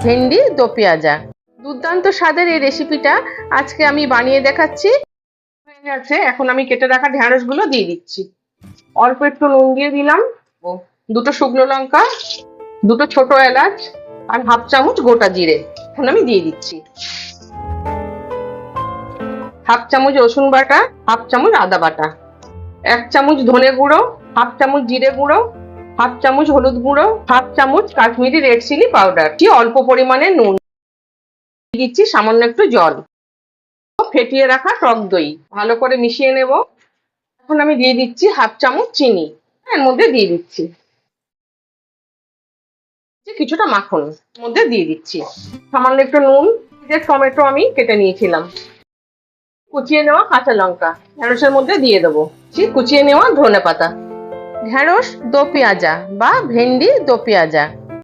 ভেন্ডি দো পেঁয়াজা। দুর্দান্ত স্বাদের এই রেসিপিটা আজকে আমি বানিয়ে দেখাচ্ছি। হয়ে গেছে, এখন আমি কেটে রাখা ঢেঁড়সগুলো দিয়ে দিচ্ছি। অল্প একটু নুন দিয়ে দিলাম, দুটো শুকনো লঙ্কা, দুটো ছোট এলাচ আর হাফ চামচ গোটা জিরে এখন আমি দিয়ে দিচ্ছি। হাফ চামচ রসুন বাটা, হাফ চামচ আদা বাটা, 1 চামচ ধনে গুঁড়ো, হাফ চামচ জিরে গুঁড়ো, হাফ চামচ হলুদ গুঁড়ো, হাফ চামচ কাশ্মীরি রেড চিলি পাউডার, অল্প পরিমাণে নুন দিচ্ছি, সামান্য একটু জল, ফেটিয়ে রাখা টক দই ভালো করে মিশিয়ে নেব। এখন আমি দিয়ে দিচ্ছি হাফ চামচ চিনি, এর মধ্যে দিয়ে দিচ্ছি কিছুটা মাখন, মধ্যে দিয়ে দিচ্ছি সামান্য একটু নুন। টমেটো আমি কেটে নিয়েছিলাম, কুচিয়ে নেওয়া কাঁচা লঙ্কা ঢেঁড়সের মধ্যে দিয়ে দেবো, কুচিয়ে নেওয়া ধনেপাতা। ঢেঁড়স দো পেঁয়াজা বা ভেন্ডি দো পেঁয়াজা